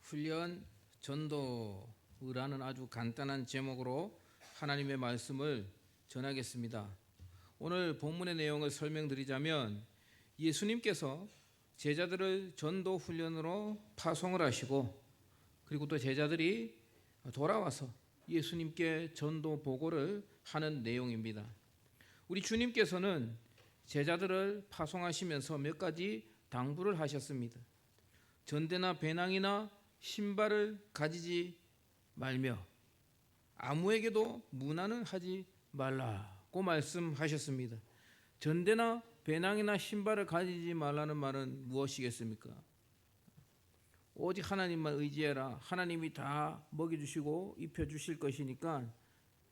훈련 전도라는 아주 간단한 제목으로 하나님의 말씀을 전하겠습니다. 오늘 본문의 내용을 설명드리자면 예수님께서 제자들을 전도 훈련으로 파송을 하시고 그리고 또 제자들이 돌아와서 예수님께 전도 보고를 하는 내용입니다. 우리 주님께서는 제자들을 파송하시면서 몇 가지 당부를 하셨습니다. 전대나 배낭이나 신발을 가지지 말며 아무에게도 문안을 하지 말라고 말씀하셨습니다. 전대나 배낭이나 신발을 가지지 말라는 말은 무엇이겠습니까? 오직 하나님만 의지해라. 하나님이 다 먹여주시고 입혀주실 것이니까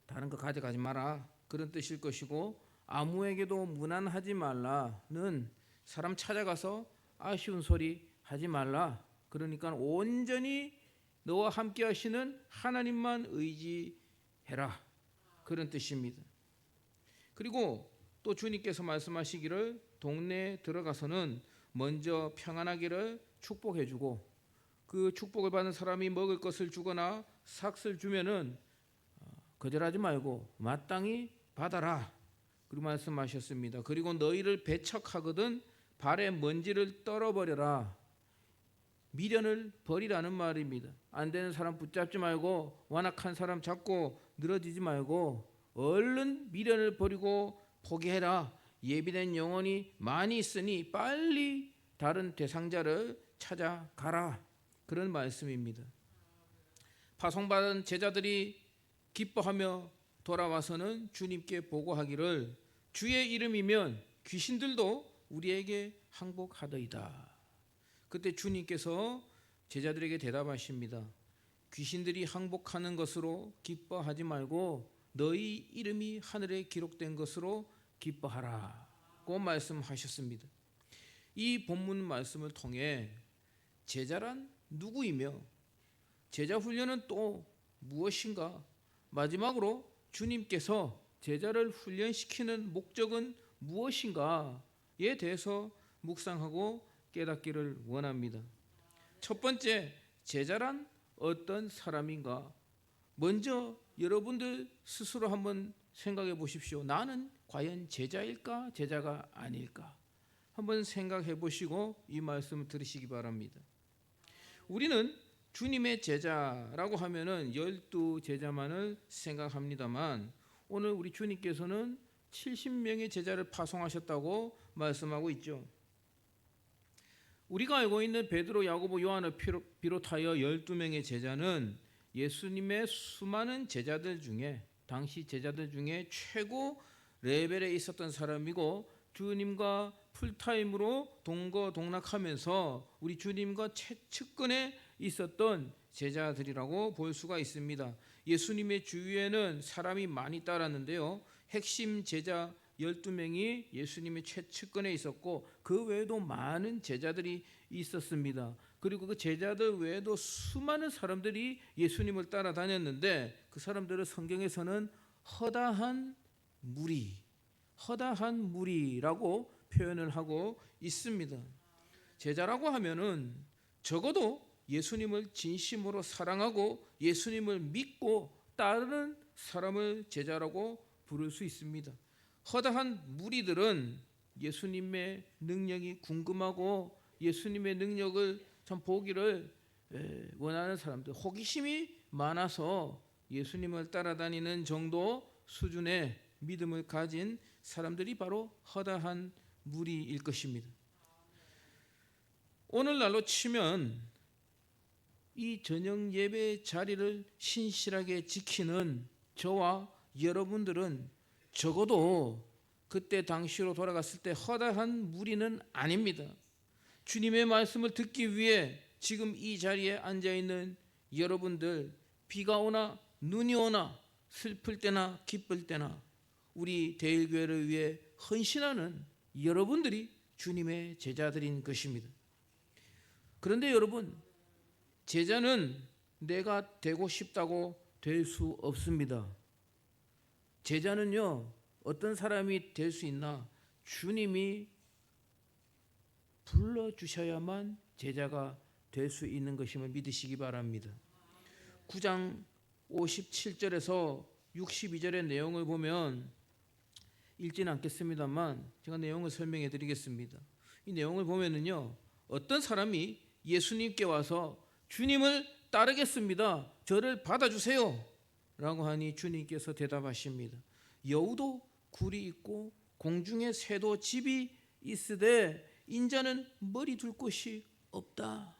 다른 거 가져가지 마라. 그런 뜻일 것이고, 아무에게도 문안하지 말라는 사람 찾아가서 아쉬운 소리 하지 말라. 그러니까 온전히 너와 함께 하시는 하나님만 의지해라. 그런 뜻입니다. 그리고 또 주님께서 말씀하시기를 동네에 들어가서는 먼저 평안하기를 축복해주고 그 축복을 받는 사람이 먹을 것을 주거나 삭슬 주면은 거절하지 말고 마땅히 받아라. 그리고 말씀하셨습니다. 그리고 너희를 배척하거든 발에 먼지를 떨어버려라. 미련을 버리라는 말입니다. 안 되는 사람 붙잡지 말고 완악한 사람 잡고 늘어지지 말고 얼른 미련을 버리고 포기해라. 예비된 영혼이 많이 있으니 빨리 다른 대상자를 찾아가라. 그런 말씀입니다. 파송받은 제자들이 기뻐하며 돌아와서는 주님께 보고하기를 주의 이름이면 귀신들도 우리에게 항복하더이다. 그때 주님께서 제자들에게 대답하십니다. 귀신들이 항복하는 것으로 기뻐하지 말고 너희 이름이 하늘에 기록된 것으로 기뻐하라고 말씀하셨습니다. 이 본문 말씀을 통해 제자란 누구이며 제자 훈련은 또 무엇인가? 마지막으로 주님께서 제자를 훈련시키는 목적은 무엇인가에 대해서 묵상하고 깨닫기를 원합니다. 첫 번째, 제자란 어떤 사람인가? 먼저 여러분들 스스로 한번 생각해 보십시오. 나는 과연 제자일까? 제자가 아닐까? 한번 생각해 보시고 이 말씀을 들으시기 바랍니다. 우리는 주님의 제자라고 하면은 12제자만을 생각합니다만 오늘 우리 주님께서는 70명의 제자를 파송하셨다고 말씀하고 있죠. 우리가 알고 있는 베드로, 야고보, 요한을 비롯하여 12명의 제자는 예수님의 수많은 제자들 중에 당시 제자들 중에 최고 레벨에 있었던 사람이고 주님과 풀타임으로 동거동락하면서 우리 주님과 최측근에 있었던 제자들이라고 볼 수가 있습니다. 예수님의 주위에는 사람이 많이 따랐는데요. 핵심 제자 12명이 예수님의 최측근에 있었고 그 외에도 많은 제자들이 있었습니다. 그리고 그 제자들 외에도 수많은 사람들이 예수님을 따라다녔는데 그 사람들을 성경에서는 허다한 무리라고 표현을 하고 있습니다. 제자라고 하면은 적어도 예수님을 진심으로 사랑하고 예수님을 믿고 따르는 사람을 제자라고 부를 수 있습니다. 허다한 무리들은 예수님의 능력이 궁금하고 예수님의 능력을 참 보기를 원하는 사람들, 호기심이 많아서 예수님을 따라다니는 정도 수준의 믿음을 가진 사람들이 바로 허다한 무리일 것입니다. 오늘날로 치면 이 저녁 예배 자리를 신실하게 지키는 저와 여러분들은 적어도 그때 당시로 돌아갔을 때 허다한 무리는 아닙니다. 주님의 말씀을 듣기 위해 지금 이 자리에 앉아있는 여러분들, 비가 오나 눈이 오나 슬플 때나 기쁠 때나 우리 대일교회를 위해 헌신하는 여러분들이 주님의 제자들인 것입니다. 그런데 여러분, 제자는 내가 되고 싶다고 될 수 없습니다. 제자는요, 어떤 사람이 될 수 있나? 주님이 불러주셔야만 제자가 될 수 있는 것임을 믿으시기 바랍니다. 9장 57절에서 62절의 내용을 보면 읽지는 않겠습니다만 제가 내용을 설명해 드리겠습니다. 이 내용을 보면은요, 어떤 사람이 예수님께 와서 주님을 따르겠습니다, 저를 받아주세요 라고 하니 주님께서 대답하십니다. 여우도 굴이 있고 공중에 새도 집이 있으되 인자는 머리 둘 곳이 없다.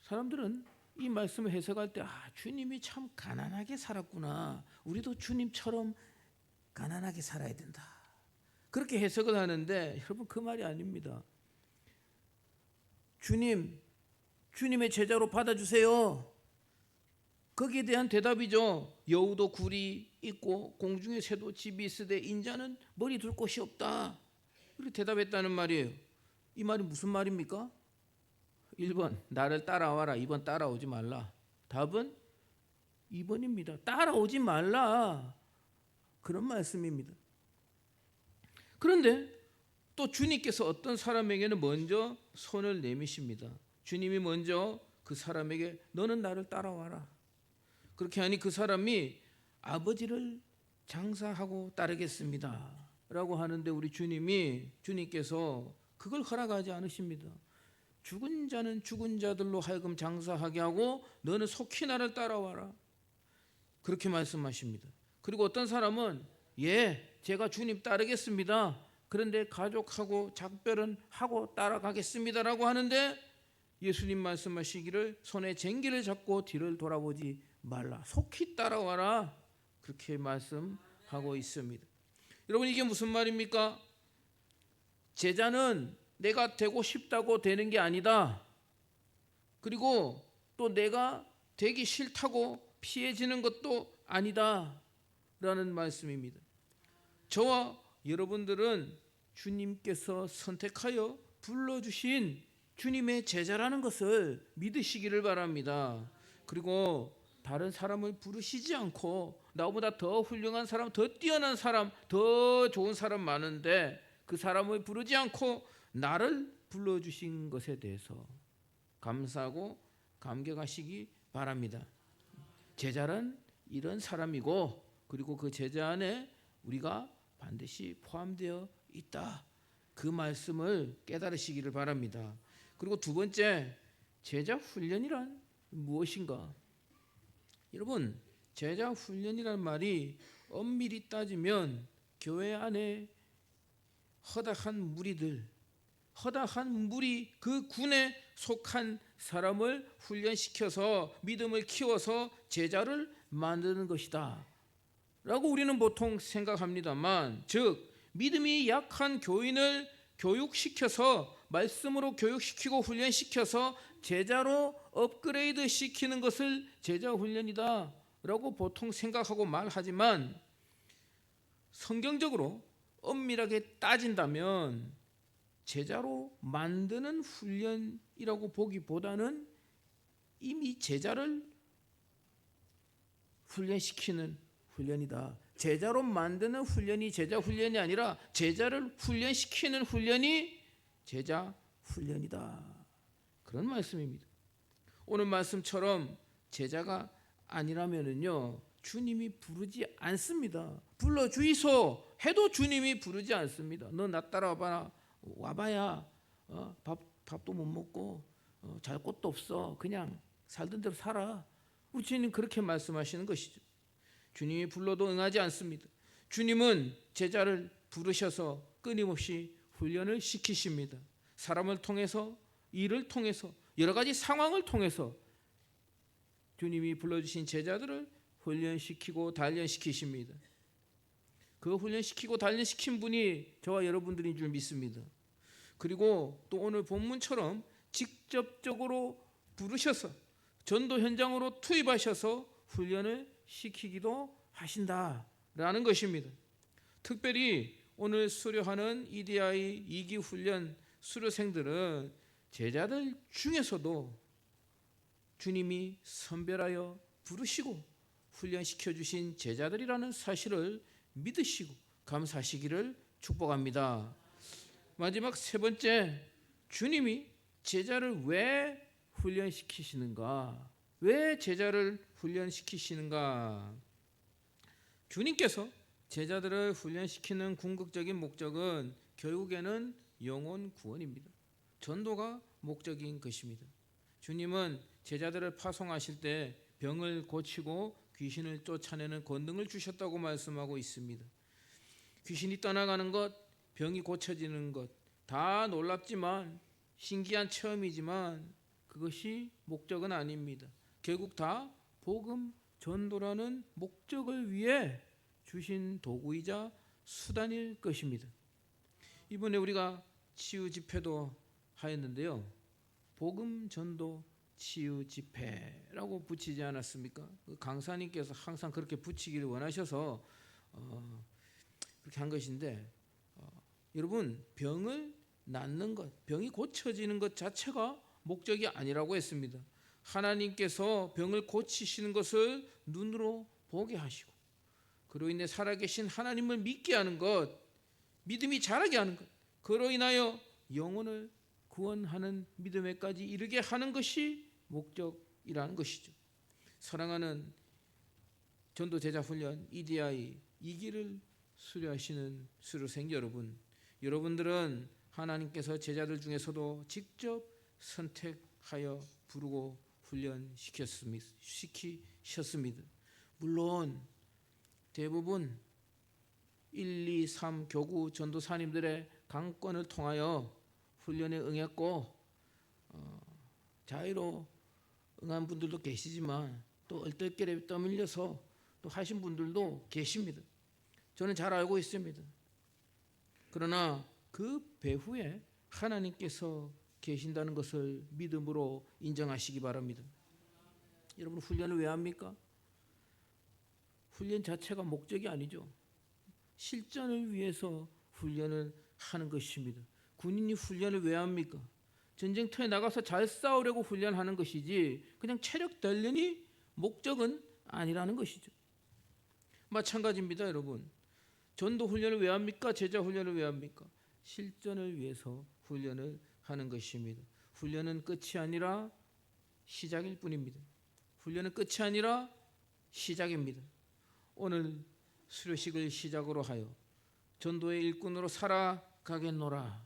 사람들은 이 말씀을 해석할 때 주님이 참 가난하게 살았구나, 우리도 주님처럼 가난하게 살아야 된다, 그렇게 해석을 하는데 여러분, 그 말이 아닙니다. 주님의 제자로 받아주세요, 거기에 대한 대답이죠. 여우도 굴이 있고 공중에 새도 집이 있으되 인자는 머리 둘 곳이 없다, 이렇게 대답했다는 말이에요. 이 말이 무슨 말입니까? 1번 나를 따라와라, 2번 따라오지 말라. 답은 2번입니다. 따라오지 말라, 그런 말씀입니다. 그런데 또 주님께서 어떤 사람에게는 먼저 손을 내미십니다. 주님이 먼저 그 사람에게 너는 나를 따라와라, 그렇게 하니 그 사람이 아버지를 장사하고 따르겠습니다 라고 하는데 우리 주님께서 그걸 허락하지 않으십니다. 죽은 자는 죽은 자들로 하여금 장사하게 하고 너는 속히 나를 따라와라, 그렇게 말씀하십니다. 그리고 어떤 사람은 제가 주님 따르겠습니다, 그런데 가족하고 작별은 하고 따라가겠습니다 라고 하는데 예수님 말씀하시기를 손에 쟁기를 잡고 뒤를 돌아보지 말라, 속히 따라와라, 그렇게 말씀하고 있습니다. 여러분, 이게 무슨 말입니까? 제자는 내가 되고 싶다고 되는 게 아니다, 그리고 또 내가 되기 싫다고 피해지는 것도 아니다 라는 말씀입니다. 저와 여러분들은 주님께서 선택하여 불러주신 주님의 제자라는 것을 믿으시기를 바랍니다. 그리고 다른 사람을 부르시지 않고 나보다 더 훌륭한 사람, 더 뛰어난 사람, 더 좋은 사람 많은데 그 사람을 부르지 않고 나를 불러주신 것에 대해서 감사하고 감격하시기 바랍니다. 제자란 이런 사람이고, 그리고 그 제자 안에 우리가 반드시 포함되어 있다, 그 말씀을 깨달으시기를 바랍니다. 그리고 두 번째, 제자 훈련이란 무엇인가? 여러분, 제자 훈련이란 말이 엄밀히 따지면 교회 안에 허다한 무리, 그 군에 속한 사람을 훈련시켜서 믿음을 키워서 제자를 만드는 것이다 라고 우리는 보통 생각합니다만, 즉 믿음이 약한 교인을 교육시켜서 말씀으로 교육시키고 훈련시켜서 제자로 업그레이드 시키는 것을 제자 훈련이다 라고 보통 생각하고 말하지만, 성경적으로 엄밀하게 따진다면 제자로 만드는 훈련이라고 보기보다는 이미 제자를 훈련시키는 훈련이다. 제자로 만드는 훈련이 제자 훈련이 아니라 제자를 훈련시키는 훈련이 제자 훈련이다, 그런 말씀입니다. 오늘 말씀처럼 제자가 아니라면은요, 주님이 부르지 않습니다. 불러주이소 해도 주님이 부르지 않습니다. 너 나 따라와봐라, 와봐야 밥도 못 먹고 잘 곳도 없어, 그냥 살던 대로 살아. 우리 주님 그렇게 말씀하시는 것이죠. 주님이 불러도 응하지 않습니다. 주님은 제자를 부르셔서 끊임없이 훈련을 시키십니다. 사람을 통해서, 일을 통해서, 여러 가지 상황을 통해서 주님이 불러주신 제자들을 훈련시키고 단련시키십니다. 그 훈련시키고 단련시킨 분이 저와 여러분들인 줄 믿습니다. 그리고 또 오늘 본문처럼 직접적으로 부르셔서 전도 현장으로 투입하셔서 훈련을 시키기도 하신다라는 것입니다. 특별히 오늘 수료하는 EDI 2기 훈련 수료생들은 제자들 중에서도 주님이 선별하여 부르시고 훈련시켜 주신 제자들이라는 사실을 믿으시고 감사하시기를 축복합니다. 마지막 세 번째, 주님이 제자를 왜 훈련시키시는가? 왜 제자를 훈련시키시는가? 주님께서 제자들을 훈련시키는 궁극적인 목적은 결국에는 영혼 구원입니다. 전도가 목적인 것입니다. 주님은 제자들을 파송하실 때 병을 고치고 귀신을 쫓아내는 권능을 주셨다고 말씀하고 있습니다. 귀신이 떠나가는 것, 병이 고쳐지는 것, 다 놀랍지만 신기한 체험이지만 그것이 목적은 아닙니다. 결국 다 복음 전도라는 목적을 위해 주신 도구이자 수단일 것입니다. 이번에 우리가 치유 집회도 하였는데요. 복음 전도 치유 집회라고 붙이지 않았습니까? 그 강사님께서 항상 그렇게 붙이기를 원하셔서 그렇게 한 것인데, 여러분, 병을 낫는 것, 병이 고쳐지는 것 자체가 목적이 아니라고 했습니다. 하나님께서 병을 고치시는 것을 눈으로 보게 하시고 그로 인해 살아계신 하나님을 믿게 하는 것, 믿음이 자라게 하는 것, 그로 인하여 영혼을 구원하는 믿음에까지 이르게 하는 것이 목적이라는 것이죠. 사랑하는 전도 제자 훈련 EDI 2기를 수료하시는 수료생 여러분, 여러분들은 하나님께서 제자들 중에서도 직접 선택하여 부르고 훈련시키셨습니다. 물론 대부분 1, 2, 3 교구 전도사님들의 강권을 통하여 훈련에 응했고 자의로 응한 분들도 계시지만 또 얼떨결에 떠밀려서 또 하신 분들도 계십니다. 저는 잘 알고 있습니다. 그러나 그 배후에 하나님께서 계신다는 것을 믿음으로 인정하시기 바랍니다. 여러분, 훈련을 왜 합니까? 훈련 자체가 목적이 아니죠. 실전을 위해서 훈련을 하는 것입니다. 군인이 훈련을 왜 합니까? 전쟁터에 나가서 잘 싸우려고 훈련하는 것이지 그냥 체력 단련이 목적은 아니라는 것이죠. 마찬가지입니다, 여러분. 전도 훈련을 왜 합니까? 제자 훈련을 왜 합니까? 실전을 위해서 훈련을 하는 것입니다. 훈련은 끝이 아니라 시작일 뿐입니다. 훈련은 끝이 아니라 시작입니다. 오늘 수료식을 시작으로 하여 전도의 일꾼으로 살아가겠노라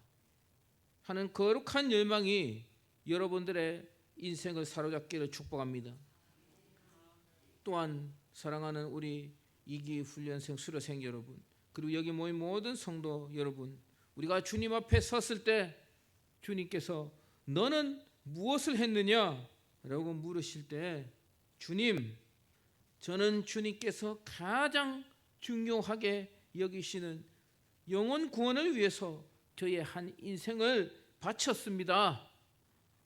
하는 거룩한 열망이 여러분들의 인생을 사로잡기를 축복합니다. 또한 사랑하는 우리 2기 훈련생 수료생 여러분, 그리고 여기 모인 모든 성도 여러분, 우리가 주님 앞에 섰을 때 주님께서 너는 무엇을 했느냐? 라고 물으실 때 주님, 저는 주님께서 가장 중요하게 여기시는 영혼 구원을 위해서 저의 한 인생을 바쳤습니다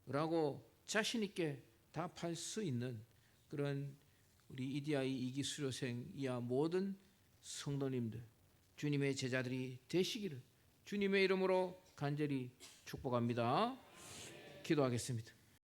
라고 자신 있게 답할 수 있는 그런 우리 EDI 2기 수료생 이하 모든 성도님들, 주님의 제자들이 되시기를 주님의 이름으로 간절히 축복합니다. 기도하겠습니다.